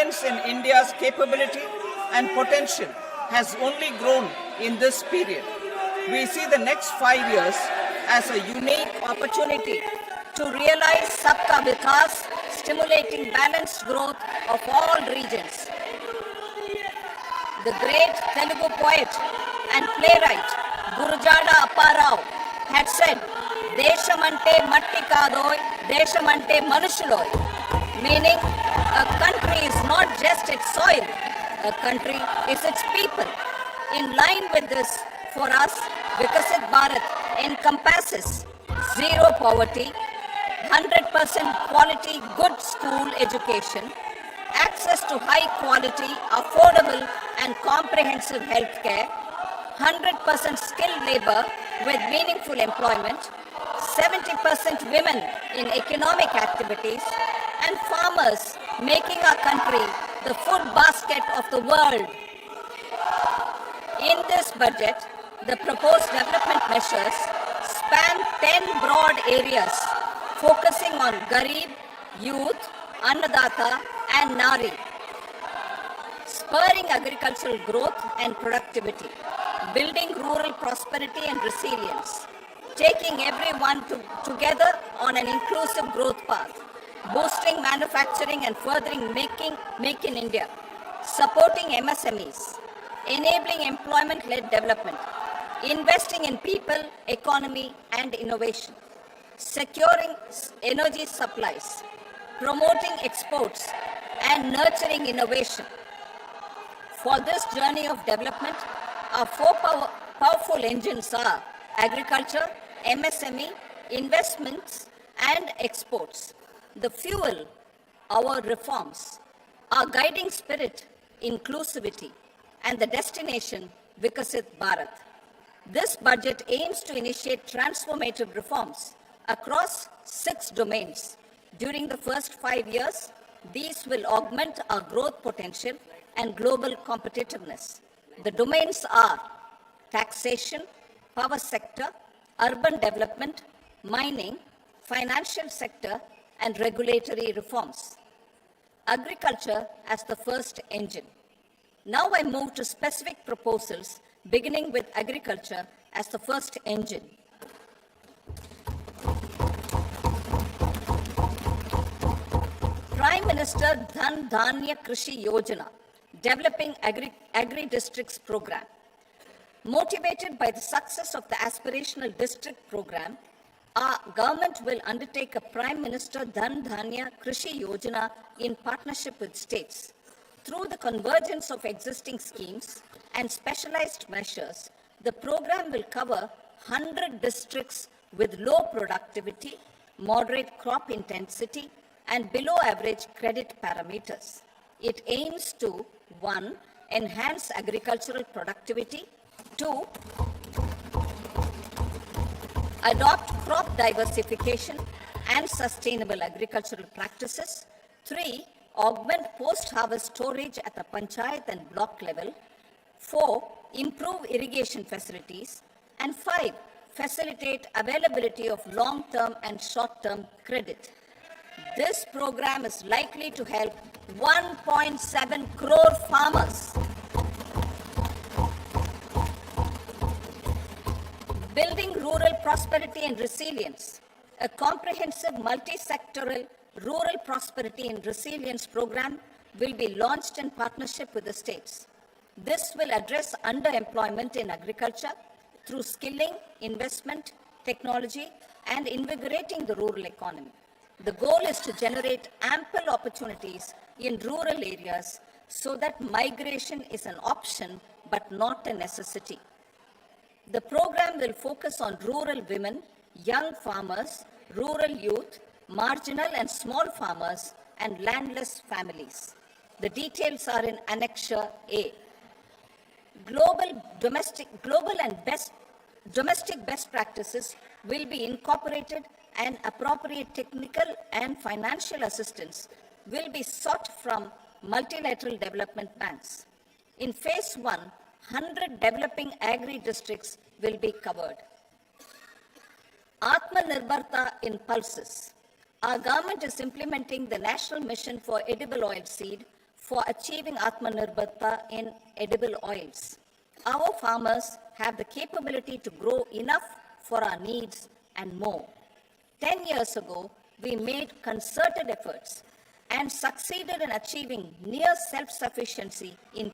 confidence in India's capability and potential has only grown in this period. We see the next 5 years as a unique opportunity to realize Sabka Vikas, stimulating balanced growth of all regions. The great Telugu poet and playwright Gurujada Apparao had said, Deshamante matti kadoy, Deshamante manushuloy, meaning a country is not just its soil, a country is its people. In line with this, for us, Vikasit Bharat encompasses zero poverty, 100% quality good school education, access to high quality, affordable and comprehensive health care, 100% skilled labor with meaningful employment, 70% women in economic activities, and farmers making our country the food basket of the world. In this budget, the proposed development measures span 10 broad areas focusing on Garib, youth, Annadata and Nari, spurring agricultural growth and productivity, building rural prosperity and resilience, taking everyone together on an inclusive growth path, boosting manufacturing and furthering Make in India, supporting MSMEs, enabling employment-led development, investing in people, economy and innovation, securing energy supplies, promoting exports and nurturing innovation. For this journey of development, our four powerful engines are agriculture, MSME, investments and exports. The fuel, our reforms, our guiding spirit, inclusivity, and the destination, Vikasit Bharat. This budget aims to initiate transformative reforms across 6 domains. During the first 5 years, these will augment our growth potential and global competitiveness. The domains are taxation, power sector, urban development, mining, financial sector, and regulatory reforms. Agriculture as the first engine. Now I move to specific proposals, beginning with agriculture as the first engine. Prime Minister Dhan Dhanya Krishi Yojana, Developing Agri-Districts Program. Motivated by the success of the Aspirational District Program, our government will undertake a Prime Minister Dhan Dhanya Krishi Yojana in partnership with states. Through the convergence of existing schemes and specialized measures, the program will cover 100 districts with low productivity, moderate crop intensity, and below average credit parameters. It aims to 1. Enhance agricultural productivity, 2. Adopt crop diversification and sustainable agricultural practices, 3. Augment post-harvest storage at the panchayat and block level, 4. Improve irrigation facilities, and 5. Facilitate availability of long-term and short-term credit. This program is likely to help 1.7 crore farmers. Building rural prosperity and resilience. A comprehensive multi-sectoral rural prosperity and resilience program will be launched in partnership with the states. This will address underemployment in agriculture through skilling, investment, technology, and invigorating the rural economy. The goal is to generate ample opportunities in rural areas so that migration is an option but not a necessity. The program will focus on rural women, young farmers, rural youth, marginal and small farmers, and landless families. The details are in Annexure A. Domestic best practices will be incorporated, and appropriate technical and financial assistance will be sought from multilateral development banks. In phase 1, 100 developing agri-districts will be covered. Atmanirbharta in pulses. Our government is implementing the National Mission for Edible Oil Seed for achieving Atmanirbharta in edible oils. Our farmers have the capability to grow enough for our needs and more. 10 years ago, we made concerted efforts and succeeded in achieving near self-sufficiency in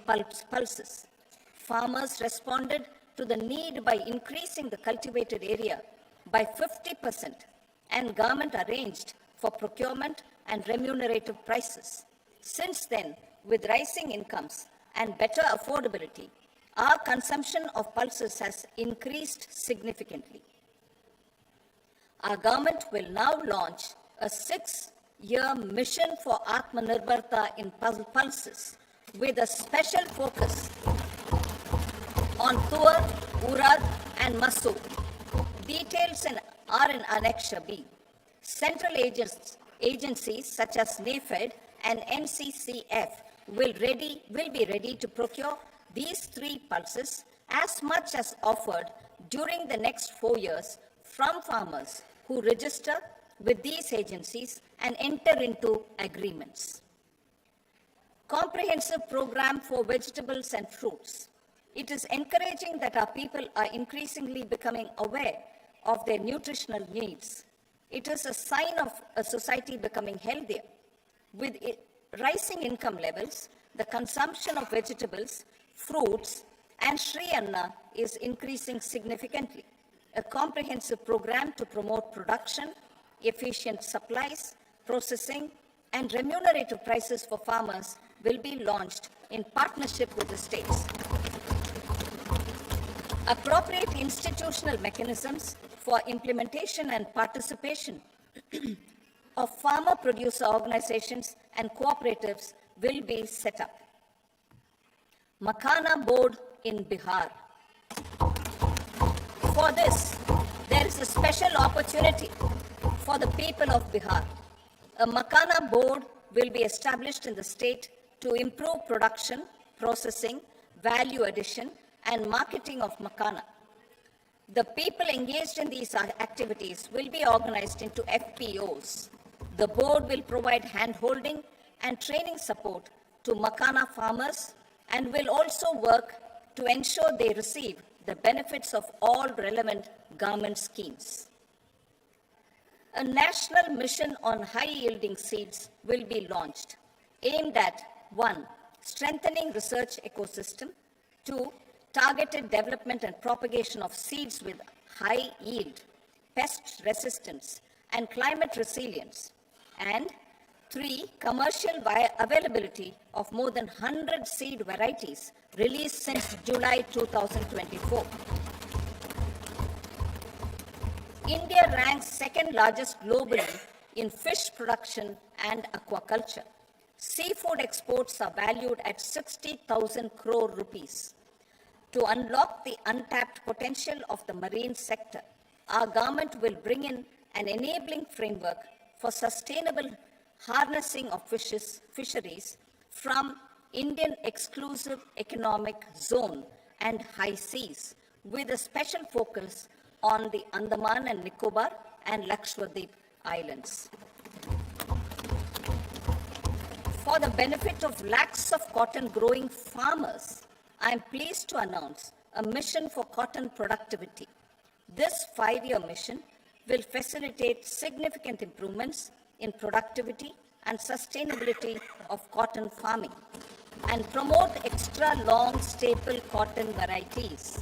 pulses. Farmers responded to the need by increasing the cultivated area by 50%, and government arranged for procurement and remunerative prices. Since then, with rising incomes and better affordability, our consumption of pulses has increased significantly. Our government will now launch a 6-year mission for Atmanirbharta in pulses with a special focus on Tur, Urad and Masoor. Details are in Annexure B. Central agencies such as NAFED and NCCF will be ready to procure these 3 pulses as much as offered during the next 4 years from farmers who register with these agencies and enter into agreements. Comprehensive program for vegetables and fruits. It is encouraging that our people are increasingly becoming aware of their nutritional needs. It is a sign of a society becoming healthier. With rising income levels, the consumption of vegetables, fruits, and Sri Anna is increasing significantly. A comprehensive program to promote production, efficient supplies, processing, and remunerative prices for farmers will be launched in partnership with the states. Appropriate institutional mechanisms for implementation and participation of farmer producer organizations and cooperatives will be set up. Makhana Board in Bihar. For this, there is a special opportunity for the people of Bihar. A Makhana Board will be established in the state to improve production, processing, value addition, and marketing of Makhana. The people engaged in these activities will be organized into FPOs. The board will provide hand-holding and training support to Makhana farmers and will also work to ensure they receive the benefits of all relevant government schemes. A national mission on high-yielding seeds will be launched, aimed at 1. Strengthening research ecosystem, 2. Targeted development and propagation of seeds with high yield, pest resistance, and climate resilience, and 3. Commercial availability of more than 100 seed varieties released since July 2024. India ranks second largest globally in fish production and aquaculture. Seafood exports are valued at 60,000 crore rupees. To unlock the untapped potential of the marine sector, our government will bring in an enabling framework for sustainable harnessing of fisheries from Indian Exclusive Economic Zone and high seas, with a special focus on the Andaman and Nicobar and Lakshadweep Islands. For the benefit of lakhs of cotton growing farmers, I am pleased to announce a mission for cotton productivity. This 5-year mission will facilitate significant improvements in productivity and sustainability of cotton farming and promote extra long staple cotton varieties.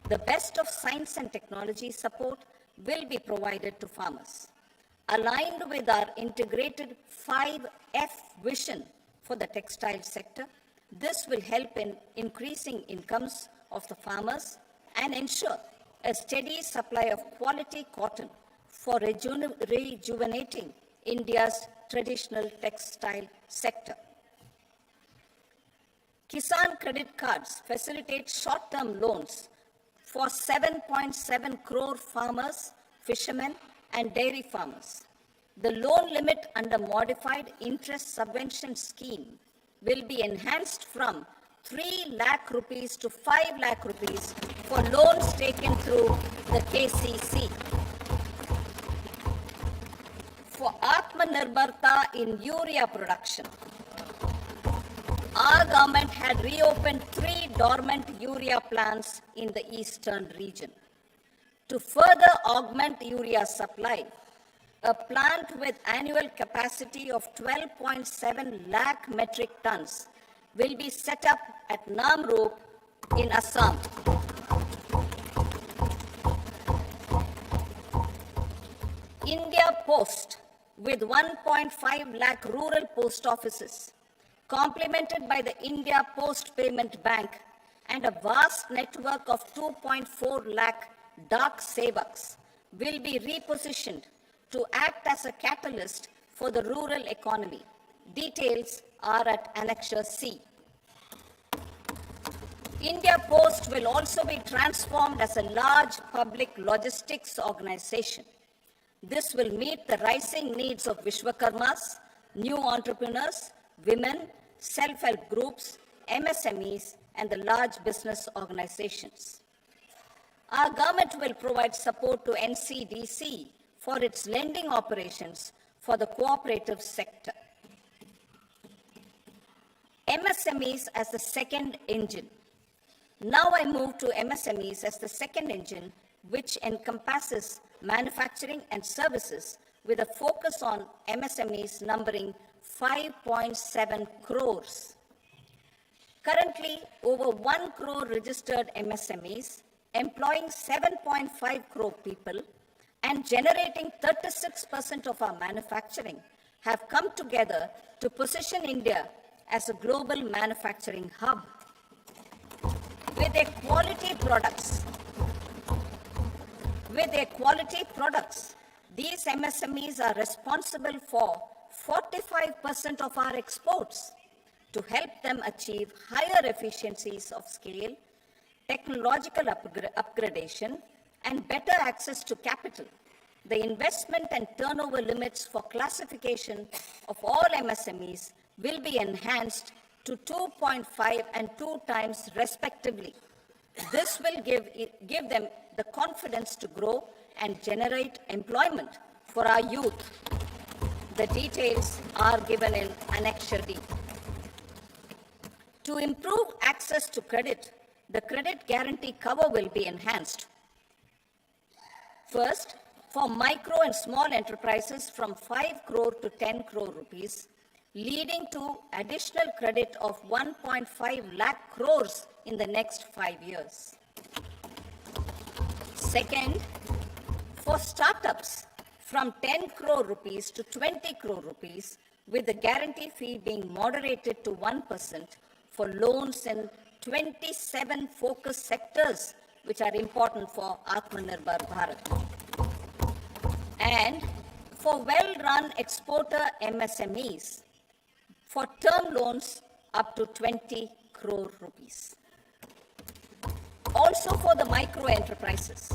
The best of science and technology support will be provided to farmers. Aligned with our integrated 5F vision for the textile sector, this will help in increasing incomes of the farmers and ensure a steady supply of quality cotton for rejuvenating India's traditional textile sector. Kisan credit cards facilitate short-term loans for 7.7 crore farmers, fishermen, and dairy farmers. The loan limit under modified interest subvention scheme will be enhanced from 3 lakh rupees to 5 lakh rupees for loans taken through the KCC. For Atmanirbharta in urea production, government had reopened 3 dormant urea plants in the eastern region. To further augment urea supply, a plant with annual capacity of 12.7 lakh metric tons will be set up at Namrup in Assam. India Post, with 1.5 lakh rural post offices, complemented by the India Post Payment Bank and a vast network of 2.4 lakh Dak Sevaks, will be repositioned to act as a catalyst for the rural economy. Details are at Annexure C. India Post will also be transformed as a large public logistics organization. This will meet the rising needs of Vishwakarmas, new entrepreneurs, women, self-help groups, MSMEs, and the large business organizations. Our government will provide support to NCDC for its lending operations for the cooperative sector. MSMEs as the second engine. Now I move to MSMEs as the second engine, which encompasses manufacturing and services with a focus on MSMEs numbering 5.7 crores. Currently, over 1 crore registered MSMEs, employing 7.5 crore people and generating 36% of our manufacturing, have come together to position India as a global manufacturing hub. With their quality products, these MSMEs are responsible for 45% of our exports. To help them achieve higher efficiencies of scale, technological upgradation, and better access to capital, the investment and turnover limits for classification of all MSMEs will be enhanced to 2.5 and 2 times respectively. This will give them the confidence to grow and generate employment for our youth. The details are given in Annexure D. To improve access to credit, the credit guarantee cover will be enhanced. First, for micro and small enterprises from 5 crore to 10 crore rupees, leading to additional credit of 1.5 lakh crores in the next 5 years. Second, for startups from 10 crore rupees to 20 crore rupees, with the guarantee fee being moderated to 1% for loans in 27 focus sectors which are important for Atmanirbhar Bharat. And for well-run exporter MSMEs, for term loans up to 20 crore rupees. Also for the micro enterprises,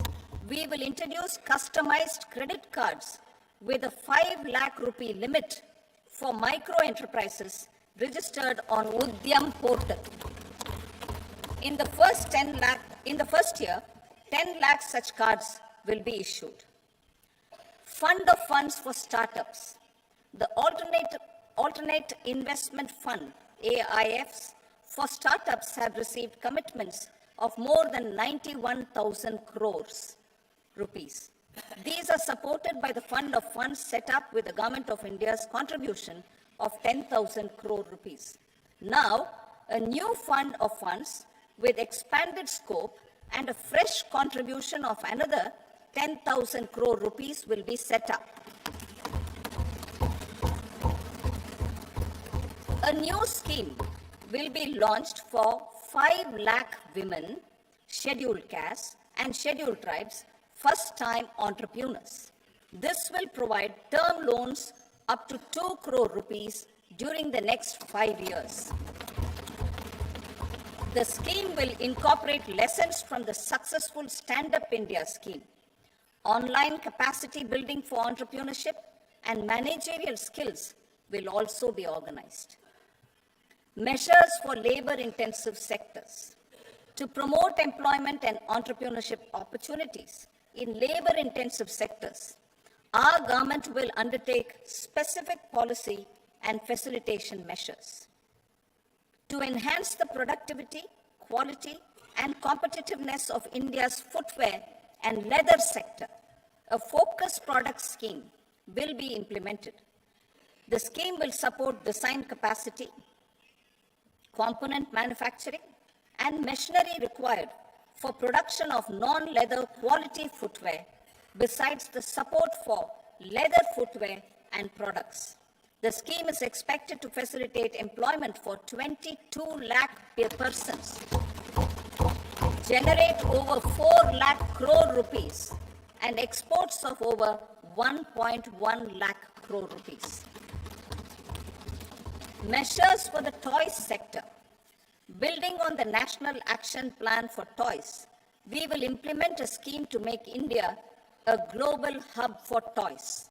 we will introduce customized credit cards with a 5 lakh rupee limit for micro enterprises registered on Udyam portal. In the first year, 10 lakh such cards will be issued. Fund of funds for startups. The Alternate Investment Fund, AIFs, for startups have received commitments of more than 91,000 crores rupees. These are supported by the fund of funds set up with the Government of India's contribution of 10,000 crore rupees. Now, a new fund of funds with expanded scope and a fresh contribution of another 10,000 crore rupees will be set up. A new scheme will be launched for 5 lakh women, scheduled castes and scheduled tribes, first-time entrepreneurs. This will provide term loans up to 2 crore rupees during the next 5 years. The scheme will incorporate lessons from the successful Stand Up India scheme. Online capacity building for entrepreneurship and managerial skills will also be organized. Measures for labor-intensive sectors. To promote employment and entrepreneurship opportunities in labor-intensive sectors, our government will undertake specific policy and facilitation measures. to enhance the productivity, quality, and competitiveness of India's footwear and leather sector. A focused product scheme will be implemented. The scheme will support design capacity, component manufacturing, and machinery required for production of non-leather quality footwear, besides the support for leather footwear and products. The scheme is expected to facilitate employment for 22 lakh persons, generate over 4 lakh crore rupees, and exports of over 1.1 lakh crore rupees. Measures for the toys sector. Building on the National Action Plan for Toys, we will implement a scheme to make India a global hub for toys.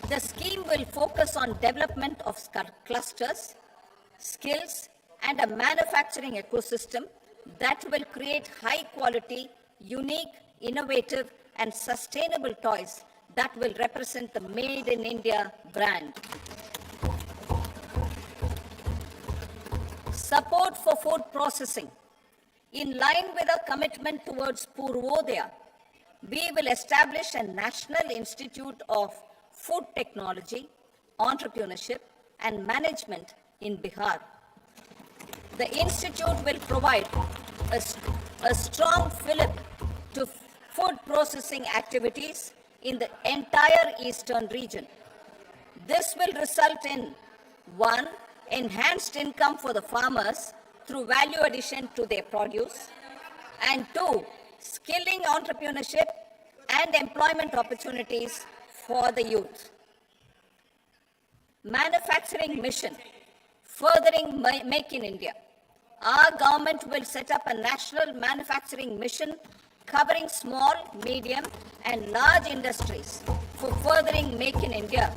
The scheme will focus on development of clusters, skills, and a manufacturing ecosystem that will create high-quality, unique, innovative, and sustainable toys that will represent the Made in India brand. Support for food processing. In line with our commitment towards Purvodaya, we will establish a National Institute of Food Technology, Entrepreneurship, and Management in Bihar. The institute will provide a strong fillip to food processing activities in the entire eastern region. This will result in 1. Enhanced income for the farmers through value addition to their produce, and 2. Skilling entrepreneurship and employment opportunities for the youth. Manufacturing mission, furthering Make in India. Our government will set up a national manufacturing mission covering small, medium, and large industries for furthering Make in India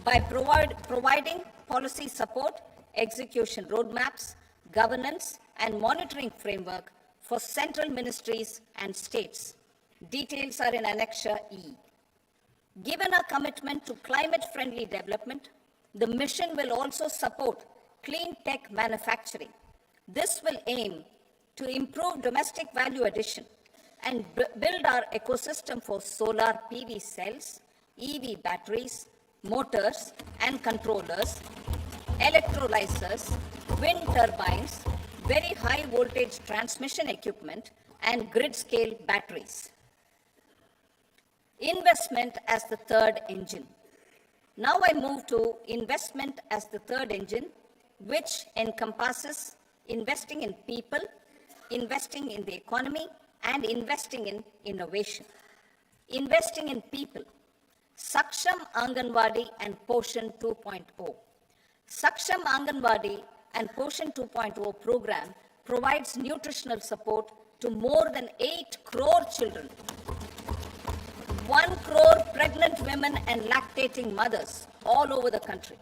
by providing policy support, execution roadmaps, governance, and monitoring framework for central ministries and states. Details are in Annexure E. Given our commitment to climate-friendly development, the mission will also support clean tech manufacturing. This will aim to improve domestic value addition and build our ecosystem for solar PV cells, EV batteries, motors and controllers, electrolyzers, wind turbines, very high voltage transmission equipment, and grid-scale batteries. Investment as the third engine. Now I move to investment as the third engine, which encompasses investing in people, investing in the economy, and investing in innovation. Investing in people. Saksham Anganwadi and Poshan 2.0. Saksham Anganwadi and Poshan 2.0 program provides nutritional support to more than 8 crore children, 1 crore pregnant women and lactating mothers all over the country,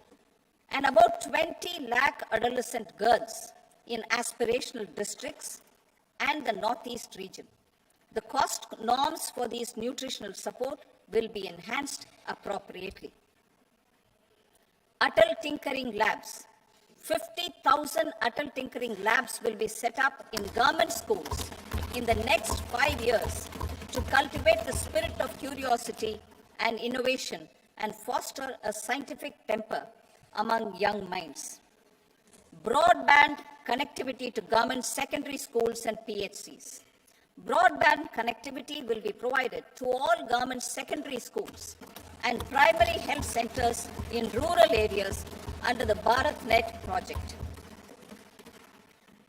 and about 20 lakh adolescent girls in aspirational districts and the Northeast region. The cost norms for these nutritional support will be enhanced appropriately. Atal Tinkering Labs. 50,000 Atal Tinkering Labs will be set up in government schools in the next 5 years to cultivate the spirit of curiosity and innovation and foster a scientific temper among young minds. Broadband connectivity to government secondary schools and PHCs. Broadband connectivity will be provided to all government secondary schools and primary health centers in rural areas under the BharatNet project.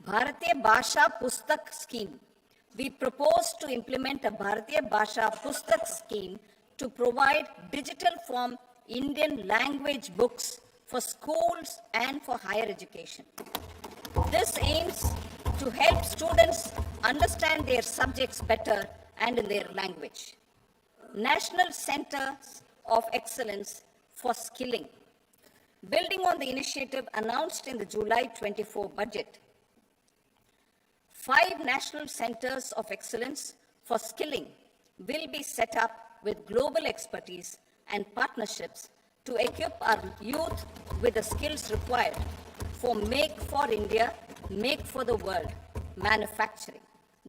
Bharatiya Bhasha Pustak Scheme. We propose to implement a Bharatiya Bhasha Pustak scheme to provide digital form Indian language books for schools and for higher education. This aims to help students understand their subjects better and in their language. National Centers of Excellence for Skilling. Building on the initiative announced in the July 24 budget, 5 National Centers of Excellence for Skilling will be set up with global expertise and partnerships to equip our youth with the skills required for Make for India, Make for the World manufacturing.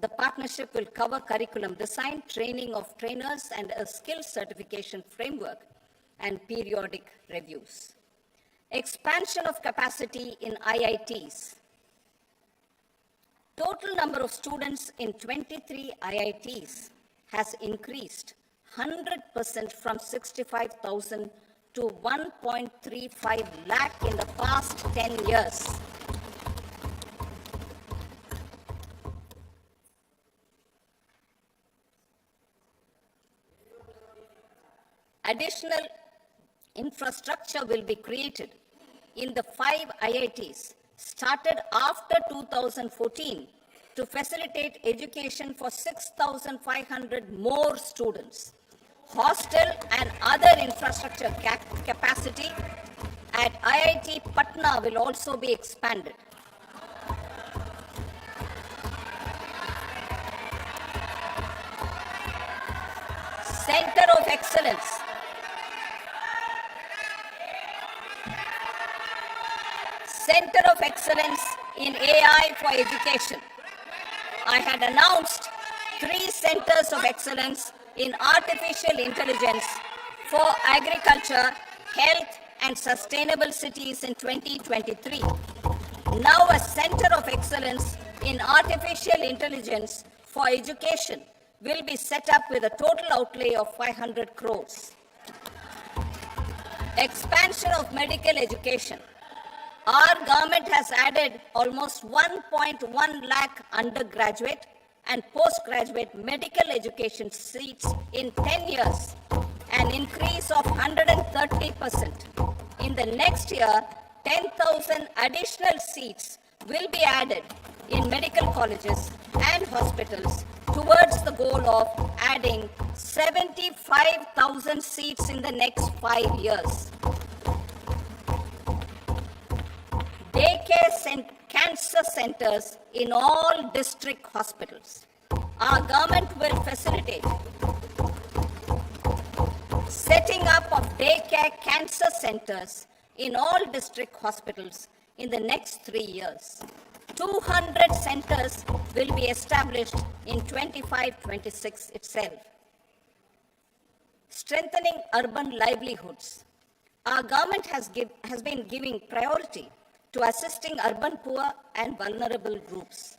The partnership will cover curriculum design, training of trainers, and a skill certification framework and periodic reviews. Expansion of capacity in IITs. Total number of students in 23 IITs has increased 100% from 65,000 to 1.35 lakh in the past 10 years. Additional infrastructure will be created in the 5 IITs started after 2014 to facilitate education for 6,500 more students. Hostel and other infrastructure capacity at IIT Patna will also be expanded. Center of Excellence. Center of Excellence in AI for Education. I had announced 3 centers of excellence in artificial intelligence for agriculture, health, and sustainable cities in 2023. Now a center of excellence in artificial intelligence for education will be set up with a total outlay of 500 crores. Expansion of medical education. Our government has added almost 1.1 lakh undergraduate and postgraduate medical education seats in 10 years, an increase of 130%. In the next year, 10,000 additional seats will be added in medical colleges and hospitals towards the goal of adding 75,000 seats in the next 5 years. Daycare cancer centers in all district hospitals. Our government will facilitate setting up of daycare cancer centers in all district hospitals in the next 3 years. 200 centers will be established in 25-26 itself. Strengthening urban livelihoods. Our government has been giving priority to assisting urban poor and vulnerable groups.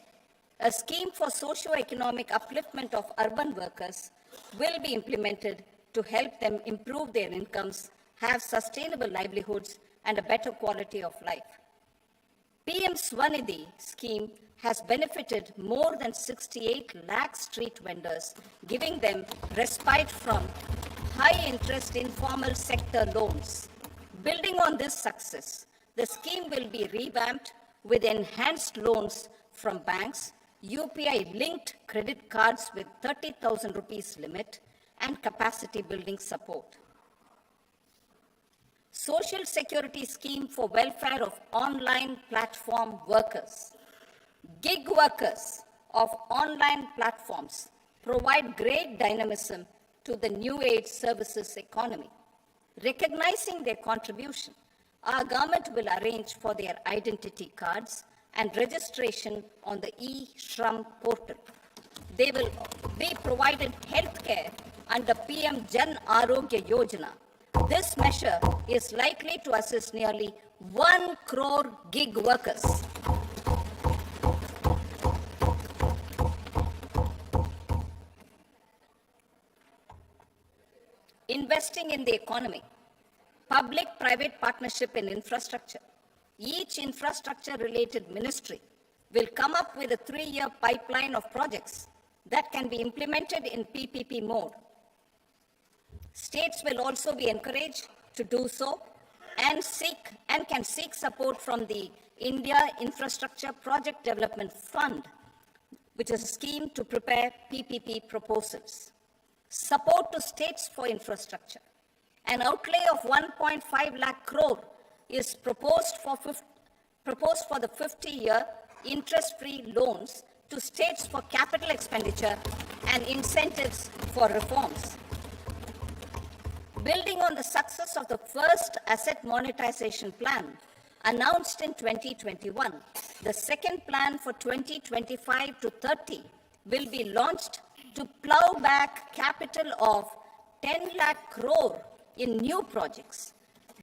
A scheme for socio-economic upliftment of urban workers will be implemented to help them improve their incomes, have sustainable livelihoods, and a better quality of life. PM Swanidhi scheme has benefited more than 68 lakh street vendors, giving them respite from high-interest informal sector loans. Building on this success, the scheme will be revamped with enhanced loans from banks, UPI-linked credit cards with 30,000 rupees limit, and capacity building support. Social Security Scheme for welfare of online platform workers. Gig workers of online platforms provide great dynamism to the new age services economy. Recognizing their contribution, our government will arrange for their identity cards and registration on the e-Shram portal. They will be provided health care under PM Jan Arogya Yojana. This measure is likely to assist nearly 1 crore gig workers. Investing in the economy. Public-private partnership in infrastructure. Each infrastructure-related ministry will come up with a 3-year pipeline of projects that can be implemented in PPP mode. States will also be encouraged to do so and can seek support from the India Infrastructure Project Development Fund, which is a scheme to prepare PPP proposals. Support to states for infrastructure. An outlay of 1.5 lakh crore is proposed for the 50-year interest-free loans to states for capital expenditure and incentives for reforms. Building on the success of the first asset monetization plan, announced in 2021. The second plan for 2025 to 30 will be launched to plow back capital of 10 lakh crore in new projects.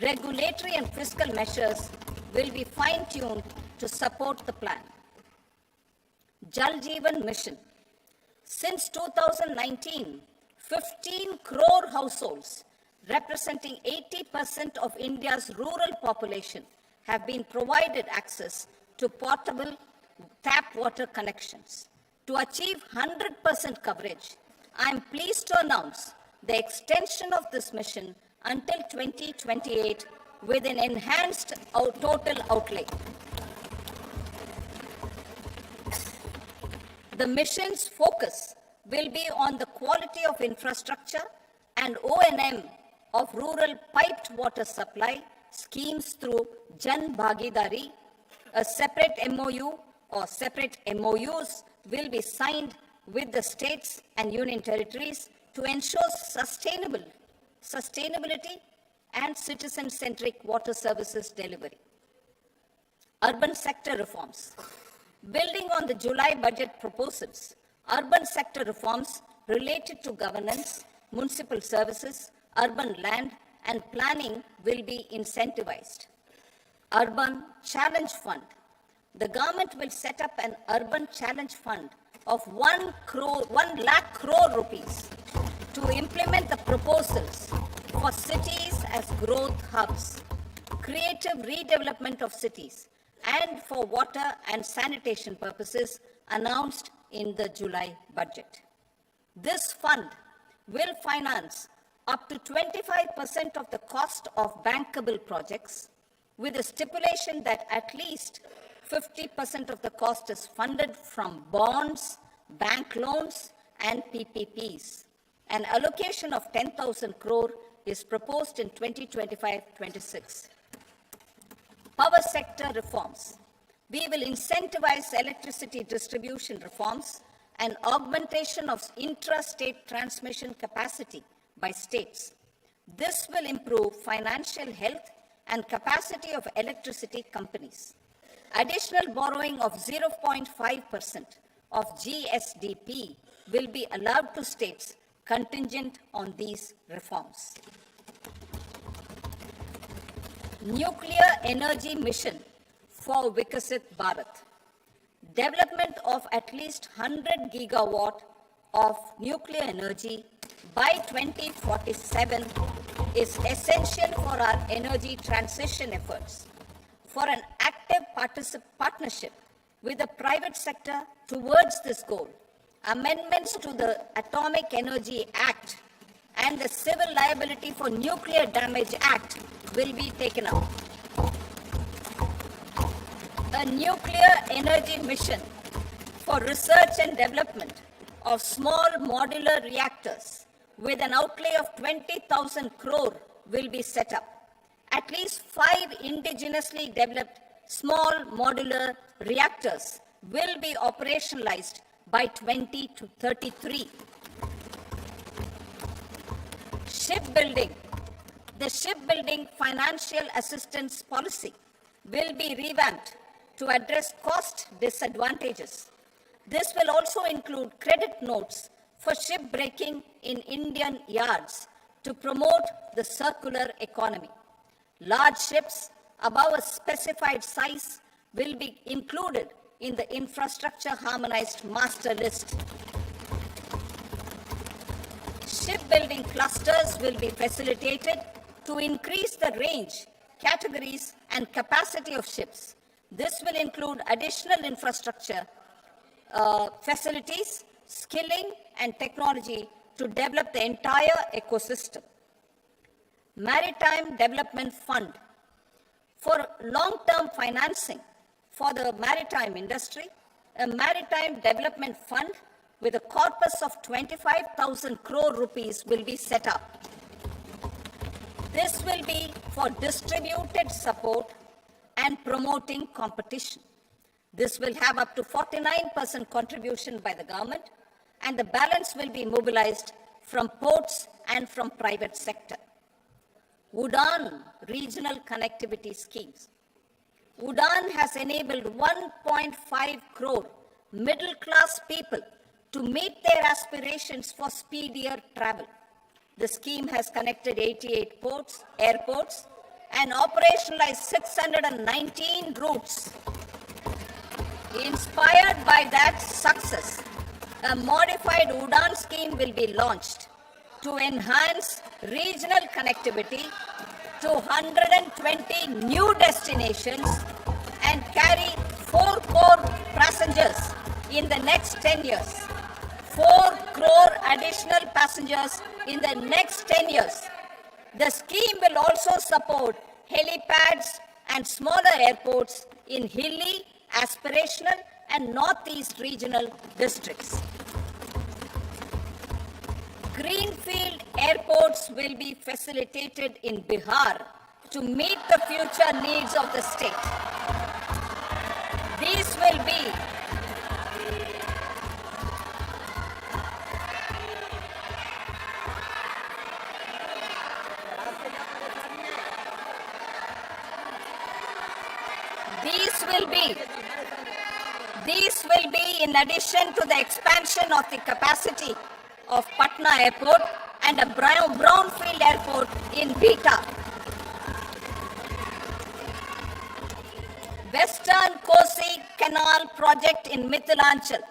Regulatory and fiscal measures will be fine-tuned to support the plan. Jal Jeevan Mission. Since 2019, 15 crore households, representing 80% of India's rural population, have been provided access to portable tap water connections. To achieve 100% coverage, I am pleased to announce the extension of this mission until 2028 with an enhanced total outlay. The mission's focus will be on the quality of infrastructure and O&M of rural piped water supply schemes through Jan Bhagidari. A separate MOU or separate MOUs will be signed with the states and union territories to ensure sustainability and citizen-centric water services delivery. Urban sector reforms. Building on the July budget proposals, urban sector reforms related to governance, municipal services, urban land, and planning will be incentivized. Urban Challenge Fund. The government will set up an urban challenge fund of 1 lakh crore rupees to implement the proposals for cities as growth hubs, creative redevelopment of cities, and for water and sanitation purposes announced in the July budget. This fund will finance up to 25% of the cost of bankable projects, with a stipulation that at least 50% of the cost is funded from bonds, bank loans, and PPPs. An allocation of 10,000 crore is proposed in 2025-26. Power sector reforms. We will incentivize electricity distribution reforms and augmentation of intrastate transmission capacity by states. This will improve financial health and capacity of electricity companies. Additional borrowing of 0.5% of GSDP will be allowed to states contingent on these reforms. Nuclear Energy Mission for Vikasit Bharat. Development of at least 100 gigawatt of nuclear energy by 2047 is essential for our energy transition efforts. For an active partnership with the private sector towards this goal, amendments to the Atomic Energy Act and the Civil Liability for Nuclear Damage Act will be taken up. A nuclear energy mission for research and development of small modular reactors with an outlay of 20,000 crore will be set up. At least 5 indigenously developed small modular reactors will be operationalized by 2033. Shipbuilding. The shipbuilding financial assistance policy will be revamped to address cost disadvantages. This will also include credit notes for shipbreaking in Indian yards to promote the circular economy. Large ships above a specified size will be included in the infrastructure harmonized master list. Shipbuilding clusters will be facilitated to increase the range, categories, and capacity of ships. This will include additional infrastructure, facilities, skilling, and technology to develop the entire ecosystem. Maritime Development Fund. For long-term financing for the maritime industry, a Maritime Development Fund with a corpus of 25,000 crore rupees will be set up. This will be for distributed support and promoting competition. This will have up to 49% contribution by the government, and the balance will be mobilized from ports and from private sector. UDAN regional connectivity schemes. Udan has enabled 1.5 crore middle-class people to meet their aspirations for speedier travel. The scheme has connected 88 airports, and operationalized 619 routes. Inspired by that success, a modified Udan scheme will be launched to enhance regional connectivity to 120 new destinations and carry 4 crore passengers in the next 10 years. 4 crore additional passengers in the next 10 years. The scheme will also support helipads and smaller airports in hilly, aspirational and northeast regional districts. Greenfield airports will be facilitated in Bihar to meet the future needs of the state. These will be in addition to the expansion of the capacity of Patna Airport and a brownfield airport in Beta. Western Kosi Canal project in Mithilanchal.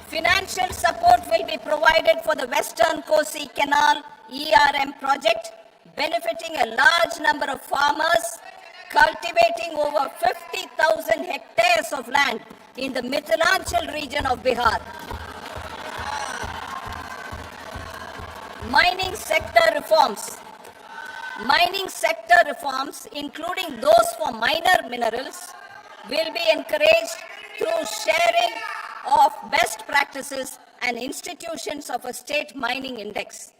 Financial support will be provided for the Western Kosi Canal ERM project, benefiting a large number of farmers cultivating over 50,000 hectares of land in the Mithilanchal region of Bihar. Mining sector reforms. Mining sector reforms, including those for minor minerals, will be encouraged through sharing of best practices and institutions of a state mining index.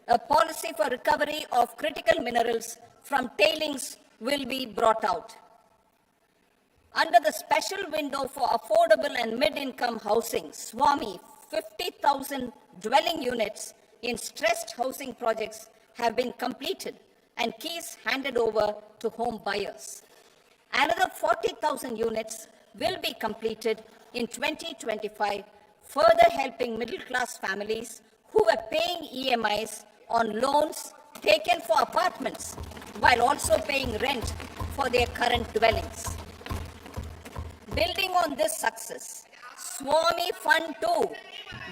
A policy for recovery of critical minerals from tailings will be brought out. Under the special window for affordable and mid-income housing, SWAMI, 50,000 dwelling units in stressed housing projects have been completed and keys handed over to home buyers. Another 40,000 units will be completed in 2025, further helping middle-class families who were paying EMIs on loans taken for apartments while also paying rent for their current dwellings. Building on this success, SWAMI Fund 2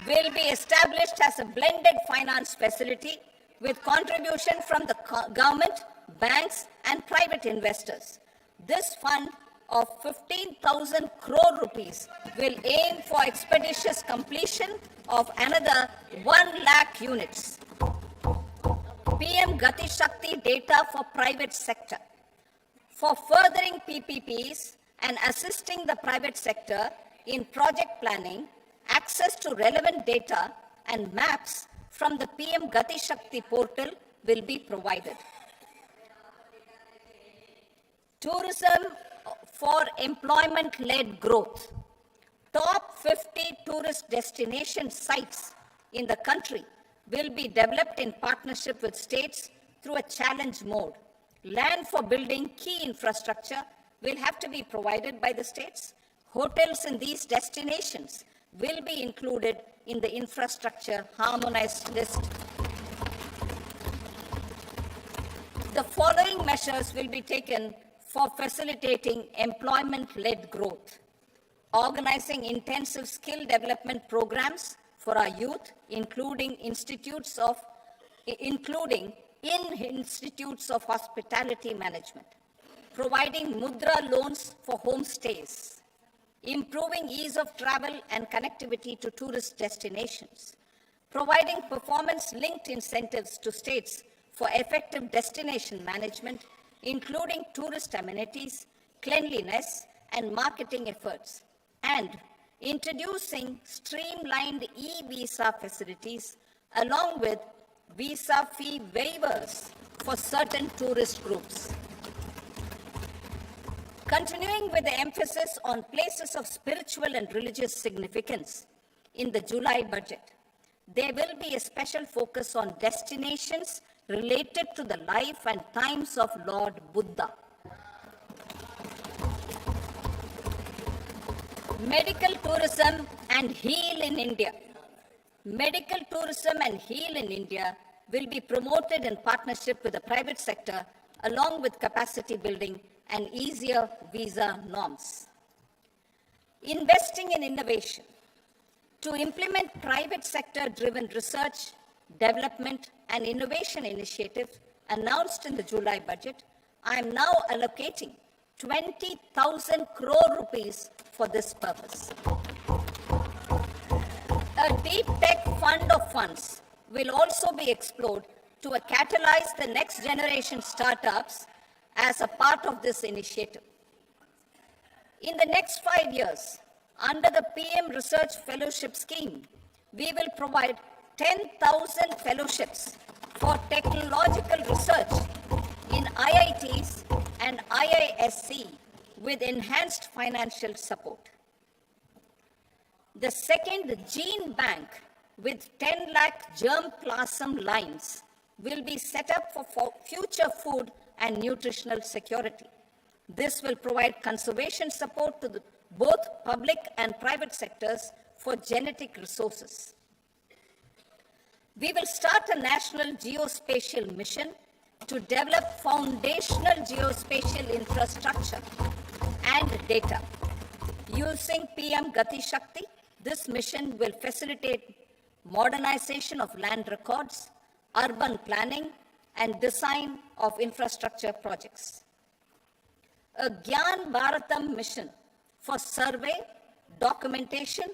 will be established as a blended finance facility with contribution from the government, banks and private investors. This fund of 15,000 crore rupees will aim for expeditious completion of another 1 lakh units. PM Gati Shakti data for private sector. For furthering PPPs and assisting the private sector in project planning, access to relevant data and maps from the PM Gati Shakti portal will be provided. Tourism for employment-led growth. Top 50 tourist destination sites in the country will be developed in partnership with states through a challenge mode. Land for building key infrastructure will have to be provided by the states. Hotels in these destinations will be included in the infrastructure harmonized list. The following measures will be taken for facilitating employment-led growth. Organizing intensive skill development programs for our youth, including in institutes of hospitality management. Providing mudra loans for homestays. Improving ease of travel and connectivity to tourist destinations. Providing performance-linked incentives to states for effective destination management, including tourist amenities, cleanliness, and marketing efforts. And introducing streamlined e-visa facilities along with visa fee waivers for certain tourist groups. Continuing with the emphasis on places of spiritual and religious significance in the July budget, there will be a special focus on destinations related to the life and times of Lord Buddha. Medical tourism and heal in India. Medical tourism and heal in India will be promoted in partnership with the private sector along with capacity building and easier visa norms. Investing in innovation. To implement private sector-driven research, development, and innovation initiatives announced in the July budget, I am now allocating 20,000 crore rupees for this purpose. A deep tech fund of funds will also be explored to catalyze the next generation startups as a part of this initiative. In the next 5 years, under the PM Research Fellowship Scheme, we will provide 10,000 fellowships for technological research in IITs and IISc with enhanced financial support. The second gene bank with 10 lakh germplasm lines will be set up for future food and nutritional security. This will provide conservation support to both public and private sectors for genetic resources. We will start a national geospatial mission to develop foundational geospatial infrastructure and data. Using PM Gati Shakti, this mission will facilitate modernization of land records, urban planning, and design of infrastructure projects. A Gyan Bharatam mission for survey, documentation,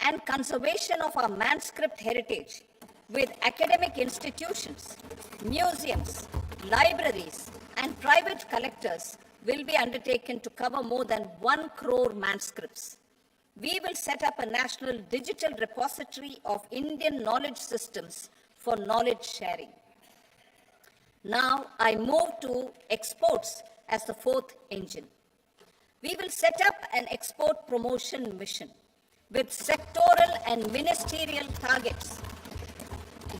and conservation of our manuscript heritage with academic institutions, museums, libraries, and private collectors will be undertaken to cover more than 1 crore manuscripts. We will set up a national digital repository of Indian knowledge systems for knowledge sharing. Now I move to exports as the fourth engine. We will set up an export promotion mission with sectoral and ministerial targets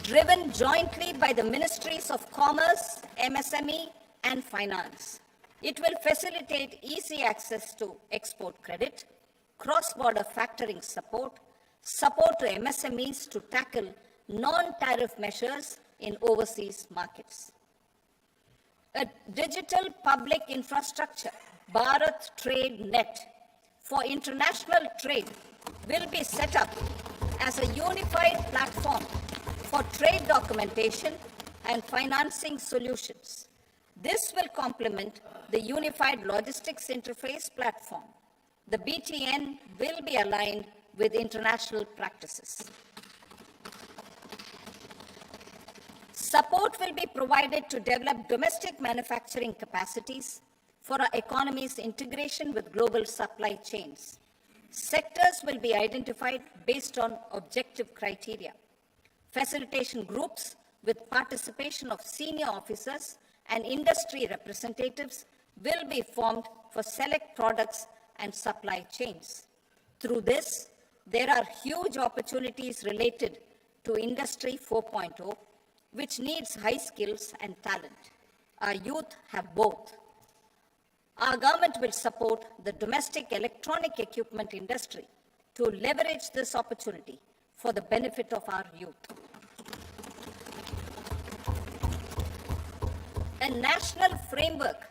driven jointly by the Ministries of Commerce, MSME, and Finance. It will facilitate easy access to export credit, cross-border factoring support, support to MSMEs to tackle non-tariff measures in overseas markets. A digital public infrastructure, Bharat Trade Net, for international trade will be set up as a unified platform for trade documentation and financing solutions. This will complement the Unified Logistics Interface platform. The BTN will be aligned with international practices. Support will be provided to develop domestic manufacturing capacities for our economy's integration with global supply chains. Sectors will be identified based on objective criteria. Facilitation groups with participation of senior officers and industry representatives will be formed for select products and supply chains. Through this, there are huge opportunities related to Industry 4.0, which needs high skills and talent. Our youth have both. Our government will support the domestic electronic equipment industry to leverage this opportunity for the benefit of our youth. A national framework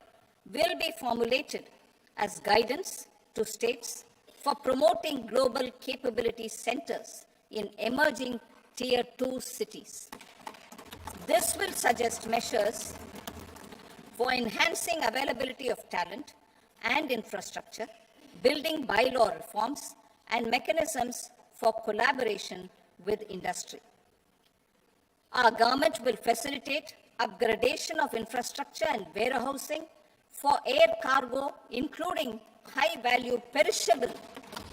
will be formulated as guidance to states for promoting global capability centers in emerging Tier 2 cities. This will suggest measures for enhancing availability of talent and infrastructure, building bylaw reforms, and mechanisms for collaboration with industry. Our government will facilitate upgradation of infrastructure and warehousing for air cargo, including high-value perishable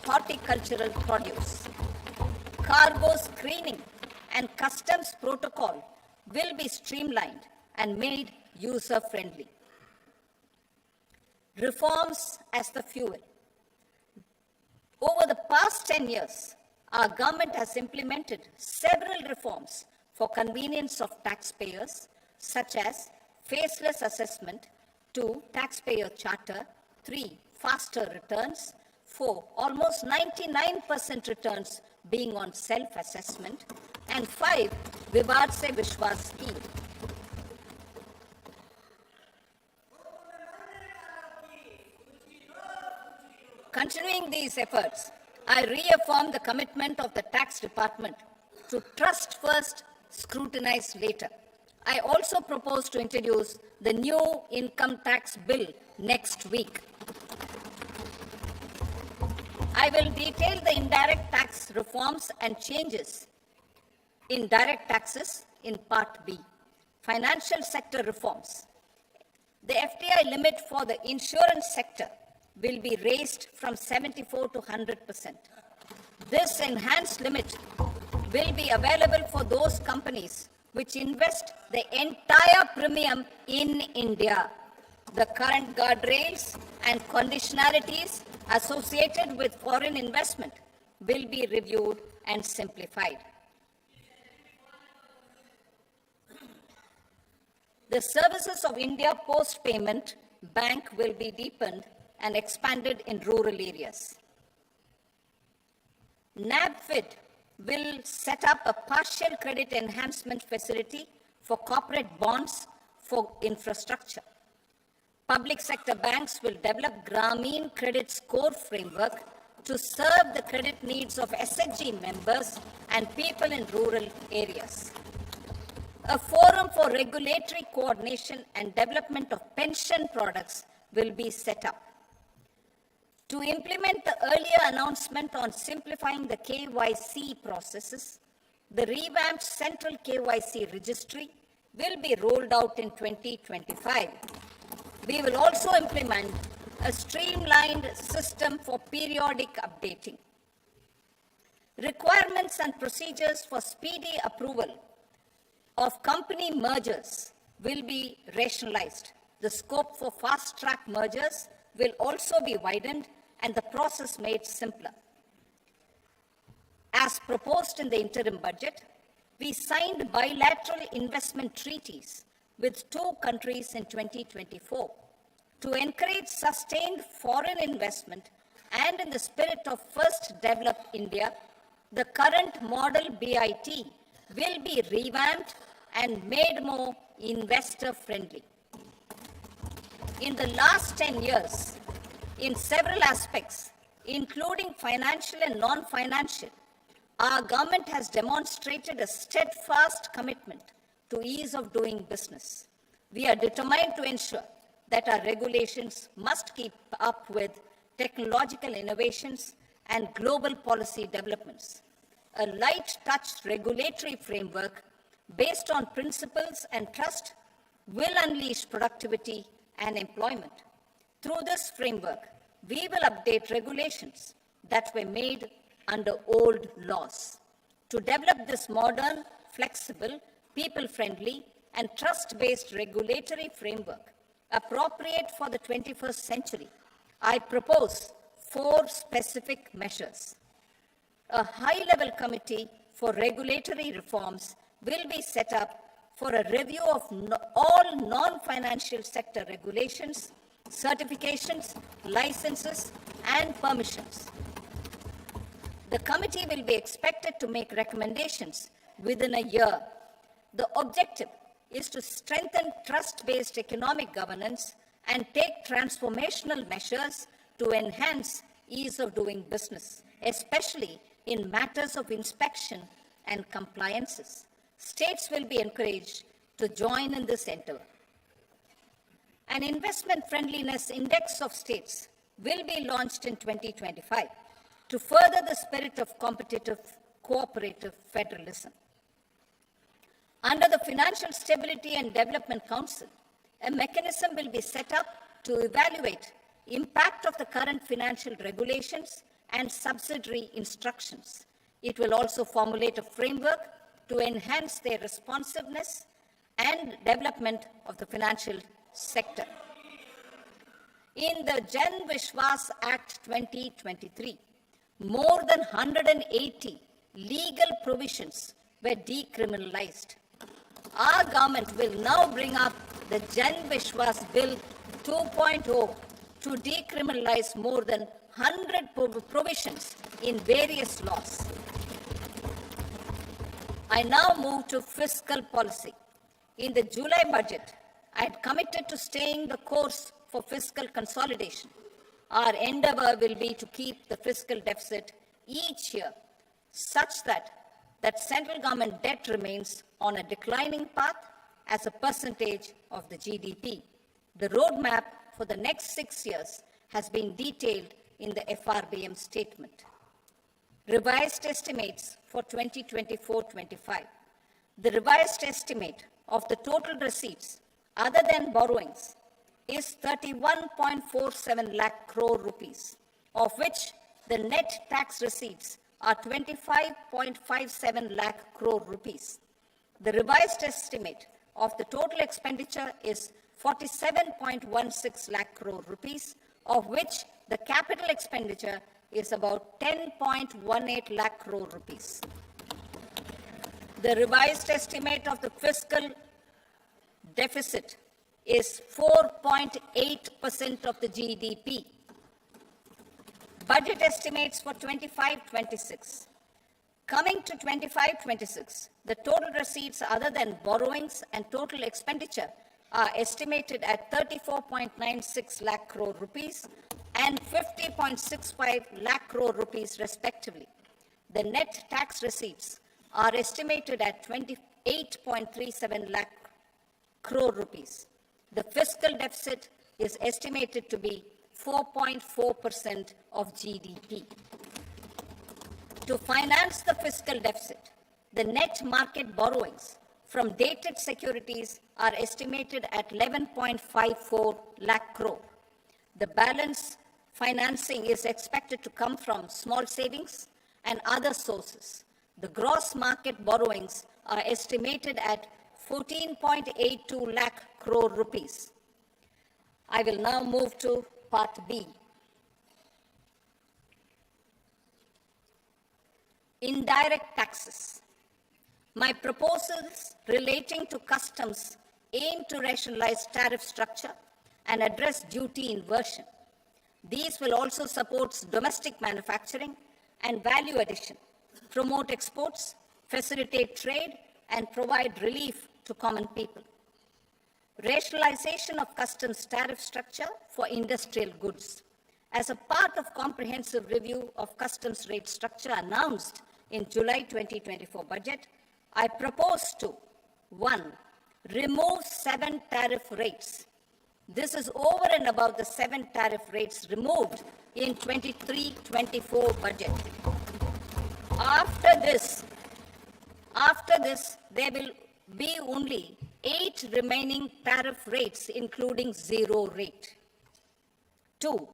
horticultural produce. Cargo screening and customs protocol will be streamlined and made user-friendly. Reforms as the fuel. Over the past 10 years, our government has implemented several reforms for convenience of taxpayers, such as faceless assessment, 2, taxpayer charter, 3, faster returns, 4, almost 99% returns being on self-assessment, and 5, Vivad Se Vishwas scheme. Continuing these efforts, I reaffirm the commitment of the tax department to trust first, scrutinize later. I also propose to introduce the new income tax bill next week. I will detail the indirect tax reforms and changes in direct taxes in Part B. Financial sector reforms. The FDI limit for the insurance sector will be raised from 74 to 100%. This enhanced limit will be available for those companies which invest the entire premium in India. The current guardrails and conditionalities associated with foreign investment will be reviewed and simplified. The services of India Post Payment Bank will be deepened and expanded in rural areas. NABFID will set up a partial credit enhancement facility for corporate bonds for infrastructure. Public sector banks will develop Grameen Credit Score Framework to serve the credit needs of SHG members and people in rural areas. A forum for regulatory coordination and development of pension products will be set up. To implement the earlier announcement on simplifying the KYC processes, the revamped Central KYC Registry will be rolled out in 2025. We will also implement a streamlined system for periodic updating. Requirements and procedures for speedy approval of company mergers will be rationalized. The scope for fast-track mergers will also be widened and the process made simpler. As proposed in the interim budget, we signed bilateral investment treaties with 2 countries in 2024 to encourage sustained foreign investment, and in the spirit of First Develop India, the current model BIT will be revamped and made more investor-friendly. In the last 10 years, in several aspects, including financial and non-financial, our government has demonstrated a steadfast commitment to ease of doing business. We are determined to ensure that our regulations must keep up with technological innovations and global policy developments. A light-touch regulatory framework based on principles and trust will unleash productivity and employment. Through this framework, we will update regulations that were made under old laws. To develop this modern, flexible, people-friendly, and trust-based regulatory framework appropriate for the 21st century, I propose 4 specific measures. A high-level committee for regulatory reforms will be set up for a review of all non-financial sector regulations, certifications, licenses, and permissions. The committee will be expected to make recommendations within a year. The objective is to strengthen trust-based economic governance and take transformational measures to enhance ease of doing business, especially in matters of inspection and compliances. States will be encouraged to join in this endeavor. An investment friendliness index of states will be launched in 2025 to further the spirit of competitive, cooperative federalism. Under the Financial Stability and Development Council, a mechanism will be set up to evaluate impact of the current financial regulations and subsidiary instructions. It will also formulate a framework to enhance their responsiveness and development of the financial sector. In the Jan Vishwas Act 2023, more than 180 legal provisions were decriminalized. Our government will now bring up the Jan Vishwas Bill 2.0 to decriminalize more than 100 provisions in various laws. I now move to fiscal policy. In the July budget, I had committed to staying the course for fiscal consolidation. Our endeavor will be to keep the fiscal deficit each year such that central government debt remains on a declining path as a percentage of the GDP. The roadmap for the next 6 years has been detailed in the FRBM statement. Revised estimates for 2024-25. The revised estimate of the total receipts other than borrowings is 31.47 lakh crore rupees, of which the net tax receipts are 25.57 lakh crore rupees. The revised estimate of the total expenditure is 47.16 lakh crore rupees, of which the capital expenditure is about 10.18 lakh crore rupees. The revised estimate of the fiscal deficit is 4.8% of the GDP. Budget estimates for 25-26. Coming to 25-26, the total receipts other than borrowings and total expenditure are estimated at 34.96 lakh crore rupees and 50.65 lakh crore rupees respectively. The net tax receipts are estimated at 28.37 lakh crore rupees. The fiscal deficit is estimated to be 4.4% of GDP. To finance the fiscal deficit, the net market borrowings from dated securities are estimated at 11.54 lakh crore. The balance financing is expected to come from small savings and other sources. The gross market borrowings are estimated at 14.82 lakh crore rupees. I will now move to Part B. Indirect taxes. My proposals relating to customs aim to rationalize tariff structure and address duty inversion. These will also support domestic manufacturing and value addition, promote exports, facilitate trade, and provide relief to common people. Rationalization of customs tariff structure for industrial goods. As a part of comprehensive review of customs rate structure announced in July 2024 budget, I propose to 1. Remove 7 tariff rates. This is over and above the 7 tariff rates removed in 23-24 budget. After this, there will be only 8 remaining tariff rates, including 0 rate. 2.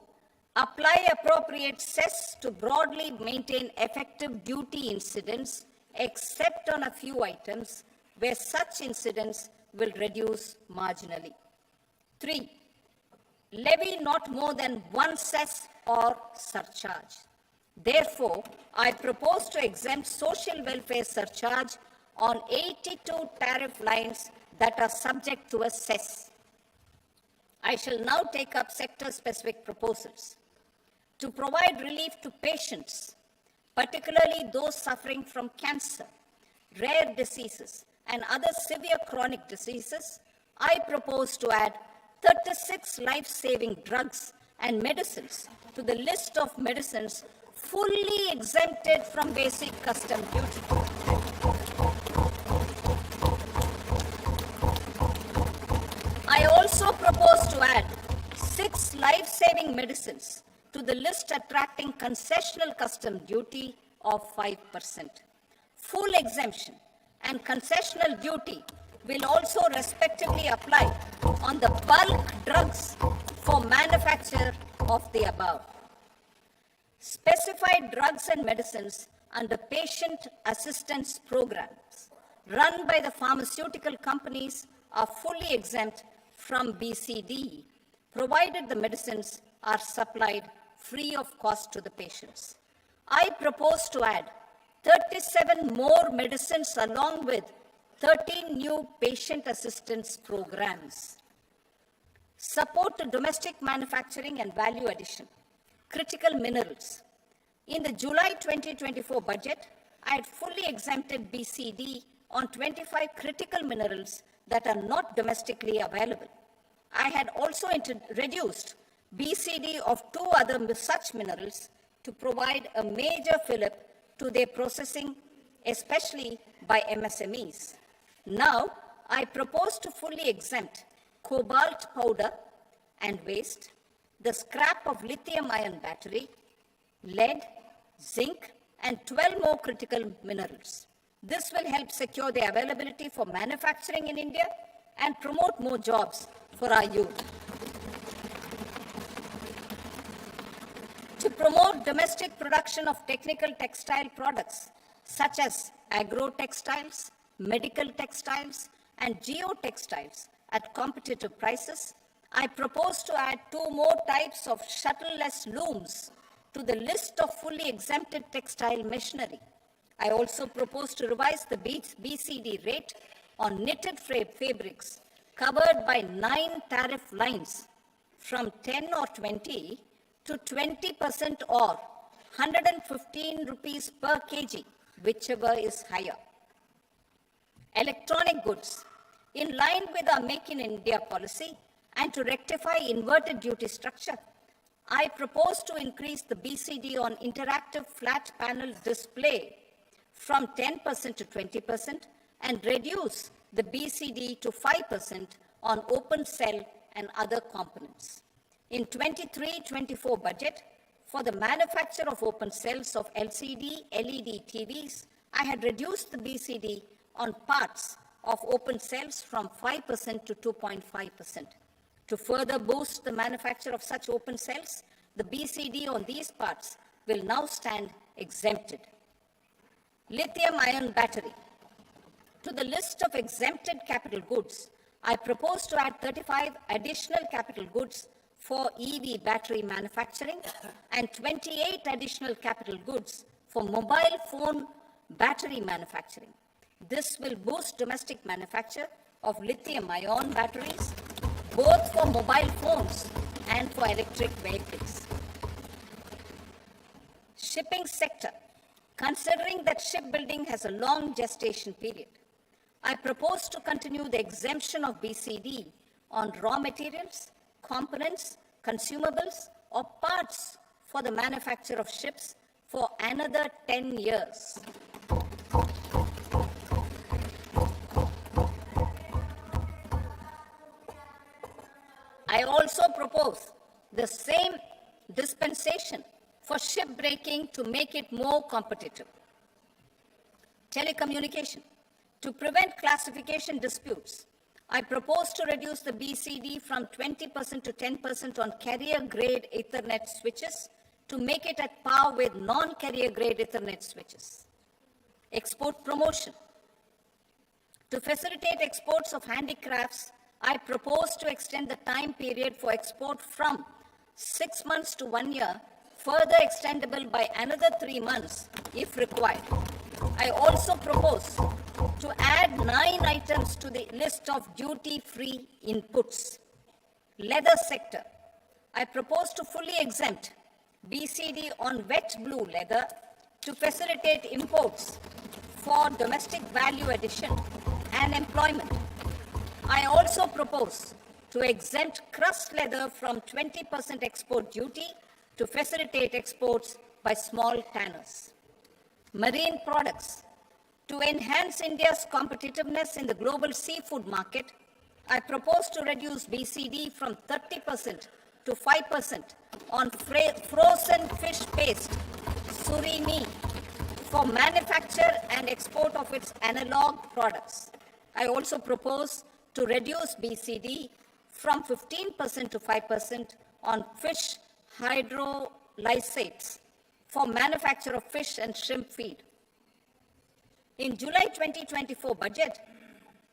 Apply appropriate cess to broadly maintain effective duty incidence, except on a few items where such incidence will reduce marginally. 3. Levy not more than 1 cess or surcharge. Therefore, I propose to exempt social welfare surcharge on 82 tariff lines that are subject to a cess. I shall now take up sector-specific proposals. To provide relief to patients, particularly those suffering from cancer, rare diseases, and other severe chronic diseases, I propose to add 36 life-saving drugs and medicines to the list of medicines fully exempted from basic custom duty. I also propose to add 6 life-saving medicines to the list attracting concessional custom duty of 5%. Full exemption and concessional duty will also respectively apply on the bulk drugs for manufacture of the above. Specified drugs and medicines under patient assistance programs run by the pharmaceutical companies are fully exempt from BCD, provided the medicines are supplied free of cost to the patients. I propose to add 37 more medicines along with 13 new patient assistance programs. Support to domestic manufacturing and value addition. Critical minerals. In the July 2024 budget, I had fully exempted BCD on 25 critical minerals that are not domestically available. I had also reduced BCD of 2 other such minerals to provide a major fillip to their processing, especially by MSMEs. Now, I propose to fully exempt cobalt powder and waste, the scrap of lithium-ion battery, lead, zinc, and 12 more critical minerals. This will help secure the availability for manufacturing in India and promote more jobs for our youth. To promote domestic production of technical textile products such as agro-textiles, medical textiles, and geotextiles at competitive prices, I propose to add 2 more types of shuttle-less looms to the list of fully exempted textile machinery. I also propose to revise the BCD rate on knitted fabrics covered by 9 tariff lines from 10 or 20 to 20% or 115 rupees per kg, whichever is higher. Electronic goods. In line with our Make in India policy and to rectify inverted duty structure, I propose to increase the BCD on interactive flat panel display from 10% to 20% and reduce the BCD to 5% on open cell and other components. In 23-24 budget, for the manufacture of open cells of LCD, LED TVs, I had reduced the BCD on parts of open cells from 5% to 2.5%. To further boost the manufacture of such open cells, the BCD on these parts will now stand exempted. Lithium-ion battery. To the list of exempted capital goods, I propose to add 35 additional capital goods for EV battery manufacturing and 28 additional capital goods for mobile phone battery manufacturing. This will boost domestic manufacture of lithium-ion batteries, both for mobile phones and for electric vehicles. Shipping sector. Considering that shipbuilding has a long gestation period, I propose to continue the exemption of BCD on raw materials, components, consumables, or parts for the manufacture of ships for another 10 years. I also propose the same dispensation for shipbreaking to make it more competitive. Telecommunication. To prevent classification disputes, I propose to reduce the BCD from 20% to 10% on carrier-grade Ethernet switches to make it at par with non-carrier-grade Ethernet switches. Export promotion. To facilitate exports of handicrafts, I propose to extend the time period for export from 6 months to 1 year, further extendable by another 3 months if required. I also propose to add 9 items to the list of duty-free inputs. Leather sector. I propose to fully exempt BCD on wet blue leather to facilitate imports for domestic value addition and employment. I also propose to exempt crust leather from 20% export duty to facilitate exports by small tanners. Marine products. To enhance India's competitiveness in the global seafood market, I propose to reduce BCD from 30% to 5% on frozen fish paste, surimi, for manufacture and export of its analog products. I also propose to reduce BCD from 15% to 5% on fish hydrolysates for manufacture of fish and shrimp feed. In July 2024 budget,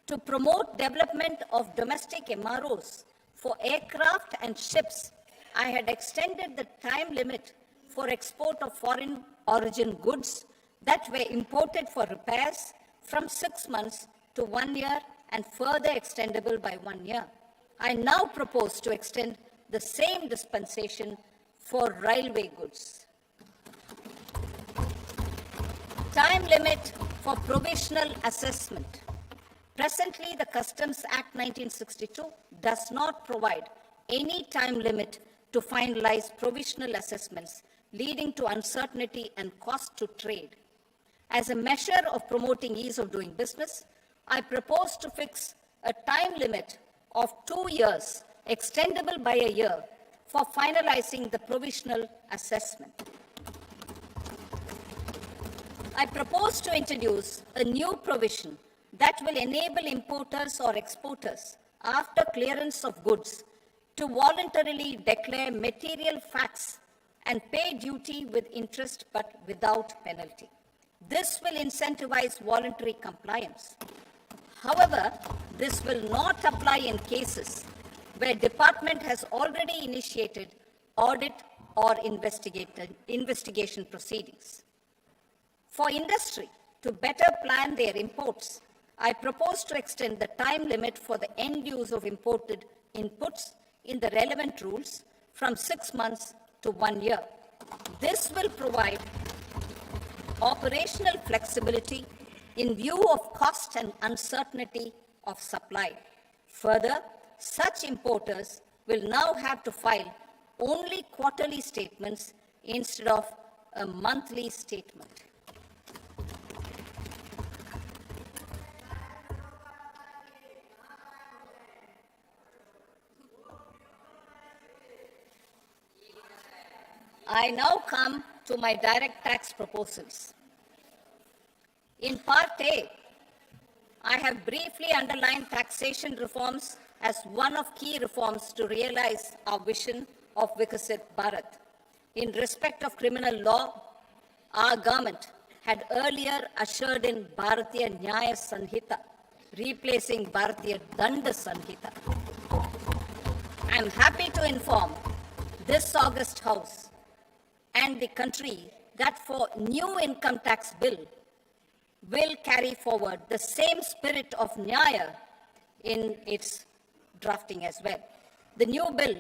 to promote development of domestic MROs for aircraft and ships, I had extended the time limit for export of foreign origin goods that were imported for repairs from 6 months to 1 year and further extendable by 1 year. I now propose to extend the same dispensation for railway goods. Time limit for provisional assessment. Presently, the Customs Act 1962 does not provide any time limit to finalize provisional assessments, leading to uncertainty and cost to trade. As a measure of promoting ease of doing business, I propose to fix a time limit of 2 years, extendable by a year, for finalizing the provisional assessment. I propose to introduce a new provision that will enable importers or exporters, after clearance of goods, to voluntarily declare material facts and pay duty with interest but without penalty. This will incentivize voluntary compliance. However, this will not apply in cases where department has already initiated audit or investigation proceedings. For industry to better plan their imports, I propose to extend the time limit for the end use of imported inputs in the relevant rules from 6 months to 1 year. This will provide operational flexibility in view of cost and uncertainty of supply. Further, such importers will now have to file only quarterly statements instead of a monthly statement. I now come to my direct tax proposals. In Part A, I have briefly underlined taxation reforms as one of key reforms to realize our vision of Vikasit Bharat. In respect of criminal law, our government had earlier ushered in Bharatiya Nyaya Sanhita, replacing Bharatiya Danda Sanhita. I am happy to inform this August House and the country that for new income tax bill will carry forward the same spirit of Nyaya in its drafting as well. The new bill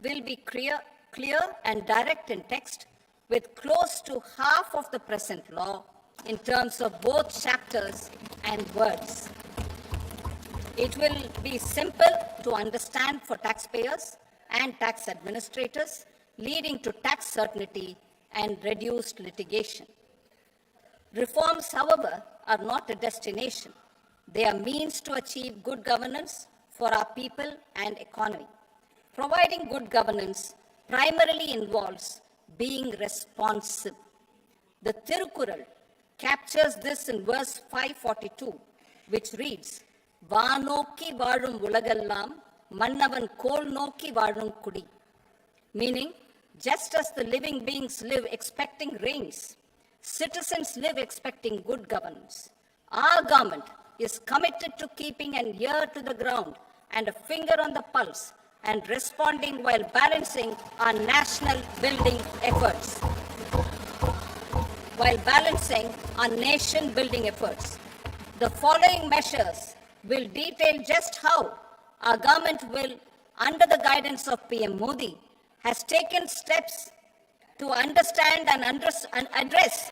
will be clear and direct in text, with close to half of the present law in terms of both chapters and words. It will be simple to understand for taxpayers and tax administrators, leading to tax certainty and reduced litigation. Reforms, however, are not a destination. They are means to achieve good governance for our people and economy. Providing good governance primarily involves being responsive. The Tirukural captures this in verse 542, which reads, "Vaanokki vaazhum ulagallam, mannavan kol nokki vaazhum kudi," meaning, just as the living beings live expecting rains, citizens live expecting good governance. Our government is committed to keeping an ear to the ground and a finger on the pulse and responding while balancing our national building efforts. The following measures will detail just how our government will, under the guidance of PM Modi, has taken steps to understand and address.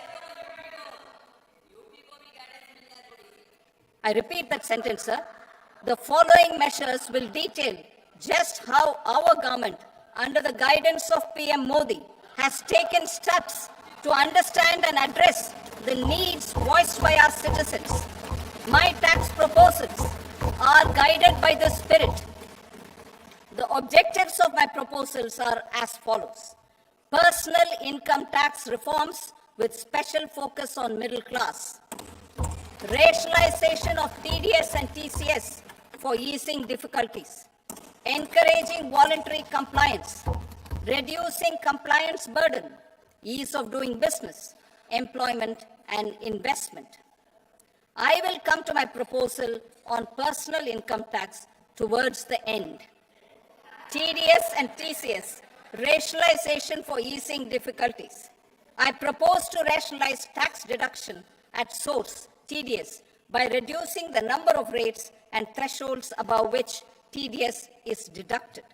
I repeat that sentence, sir. The following measures will detail just how our government, under the guidance of PM Modi, has taken steps to understand and address the needs voiced by our citizens. My tax proposals are guided by this spirit. The objectives of my proposals are as follows. Personal income tax reforms with special focus on middle class. Rationalization of TDS and TCS for easing difficulties. Encouraging voluntary compliance. Reducing compliance burden. Ease of doing business. Employment and investment. I will come to my proposal on personal income tax towards the end. TDS and TCS, rationalization for easing difficulties. I propose to rationalize tax deduction at source, TDS, by reducing the number of rates and thresholds above which TDS is deducted.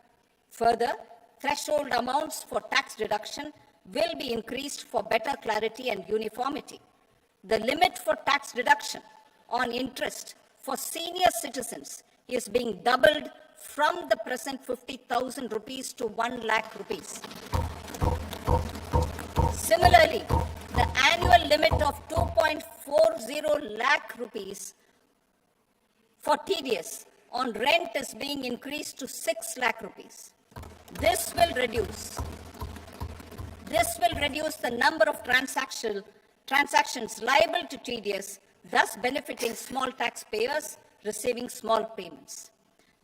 Further, threshold amounts for tax deduction will be increased for better clarity and uniformity. The limit for tax deduction on interest for senior citizens is being doubled from the present 50,000 rupees to 1 lakh rupees. Similarly, the annual limit of 2.40 lakh rupees for TDS on rent is being increased to 6 lakh rupees. This will reduce the number of transactions liable to TDS, thus benefiting small taxpayers receiving small payments.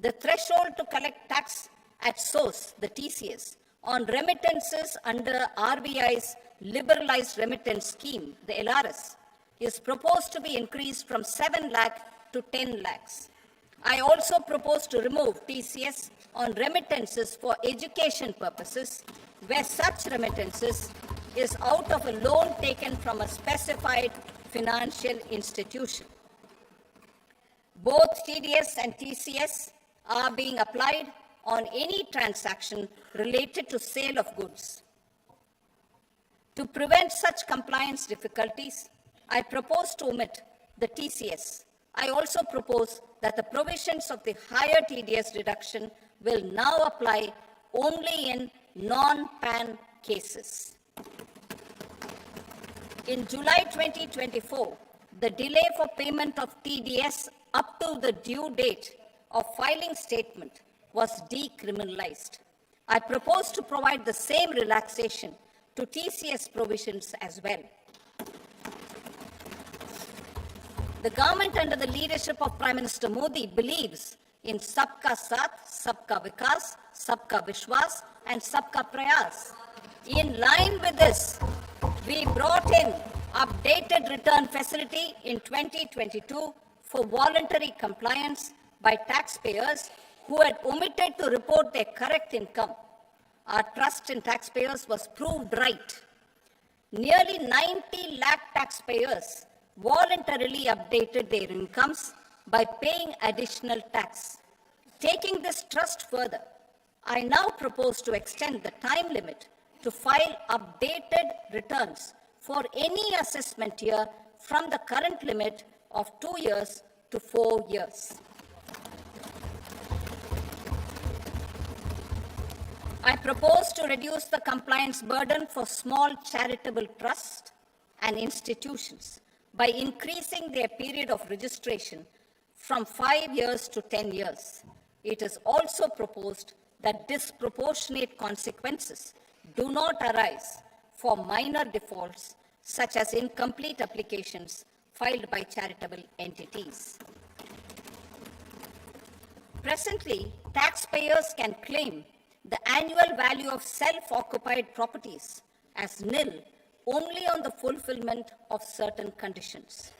The threshold to collect tax at source, the TCS, on remittances under RBI's liberalized remittance scheme, the LRS, is proposed to be increased from 7 lakh to 10 lakhs. I also propose to remove TCS on remittances for education purposes, where such remittances is out of a loan taken from a specified financial institution. Both TDS and TCS are being applied on any transaction related to sale of goods. To prevent such compliance difficulties, I propose to omit the TCS. I also propose that the provisions of the higher TDS deduction will now apply only in non-PAN cases. In July 2024, the delay for payment of TDS up to the due date of filing statement was decriminalized. I propose to provide the same relaxation to TCS provisions as well. The government under the leadership of Prime Minister Modi believes in Sabka Saath, Sabka Vikas, Sabka Vishwas and Sabka Prayas. In line with this, we brought in updated return facility in 2022 for voluntary compliance by taxpayers who had omitted to report their correct income. Our trust in taxpayers was proved right. Nearly 90 lakh taxpayers voluntarily updated their incomes by paying additional tax. Taking this trust further, I now propose to extend the time limit to file updated returns for any assessment year from the current limit of 2 years to 4 years. I propose to reduce the compliance burden for small charitable trusts and institutions by increasing their period of registration from 5 years to 10 years. It is also proposed that disproportionate consequences do not arise for minor defaults, such as incomplete applications filed by charitable entities. Presently, taxpayers can claim the annual value of self-occupied properties as nil only on the fulfillment of certain conditions.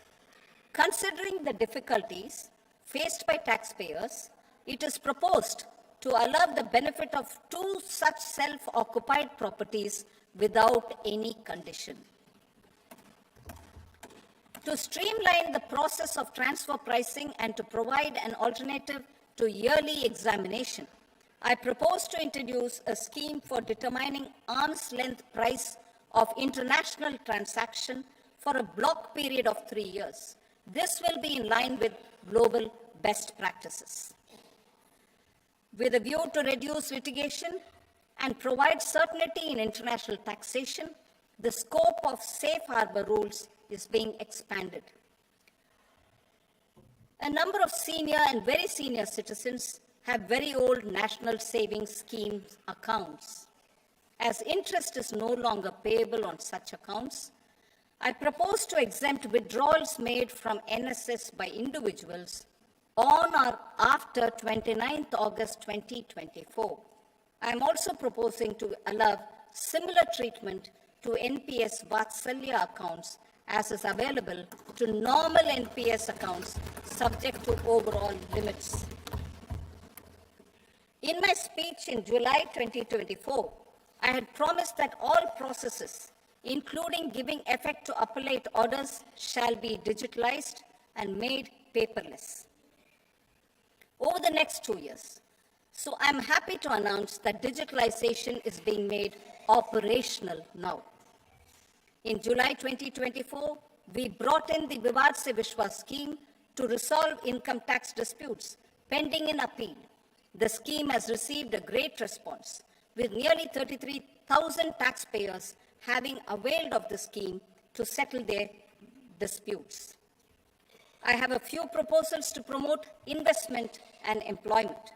Considering the difficulties faced by taxpayers, it is proposed to allow the benefit of 2 such self-occupied properties without any condition. To streamline the process of transfer pricing and to provide an alternative to yearly examination, I propose to introduce a scheme for determining arm's length price of international transaction for a block period of 3 years. This will be in line with global best practices. With a view to reduce litigation and provide certainty in international taxation, the scope of safe harbor rules is being expanded. A number of senior and very senior citizens have very old national savings schemes accounts. As interest is no longer payable on such accounts, I propose to exempt withdrawals made from NSS by individuals on or after 29th August 2024. I am also proposing to allow similar treatment to NPS Vatsalya accounts as is available to normal NPS accounts subject to overall limits. In my speech in July 2024, I had promised that all processes, including giving effect to appellate orders, shall be digitalized and made paperless. Over the next 2 years, So I'm happy to announce that digitalization is being made operational now. In July 2024, we brought in the Vivad Se Vishwas scheme to resolve income tax disputes pending in appeal. The scheme has received a great response, with nearly 33,000 taxpayers having availed of the scheme to settle their disputes. I have a few proposals to promote investment and employment.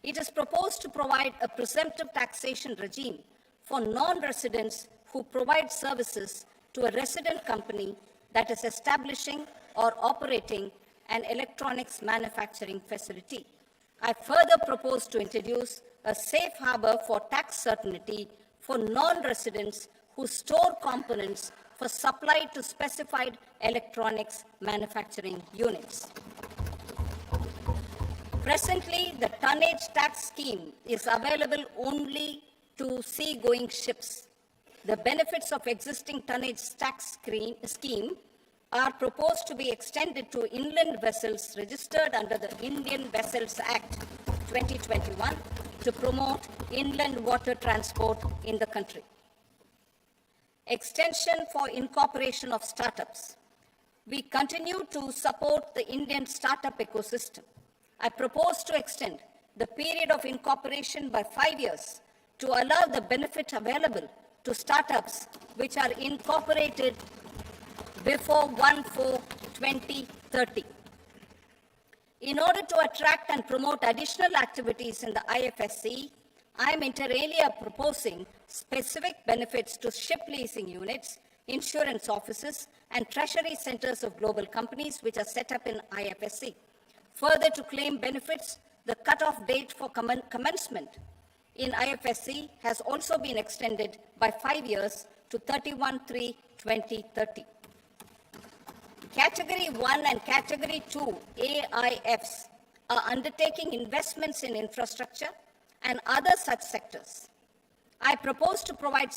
It is proposed to provide a presumptive taxation regime for non-residents who provide services to a resident company that is establishing or operating an electronics manufacturing facility. I further propose to introduce a safe harbor for tax certainty for non-residents who store components for supply to specified electronics manufacturing units. Presently, the tonnage tax scheme is available only to sea-going ships. The benefits of existing tonnage tax scheme are proposed to be extended to inland vessels registered under the Indian Vessels Act 2021 to promote inland water transport in the country. Extension for incorporation of startups. We continue to support the Indian startup ecosystem. I propose to extend the period of incorporation by 5 years to allow the benefit available to startups which are incorporated before 1/4/2030. In order to attract and promote additional activities in the IFSC, I am inter alia proposing specific benefits to ship leasing units, insurance offices, and treasury centers of global companies which are set up in IFSC. Further, to claim benefits, the cutoff date for commencement in IFSC has also been extended by 5 years to 31/3/2030. Category 1 and Category 2 AIFs are undertaking investments in infrastructure and other such sectors. I propose to provide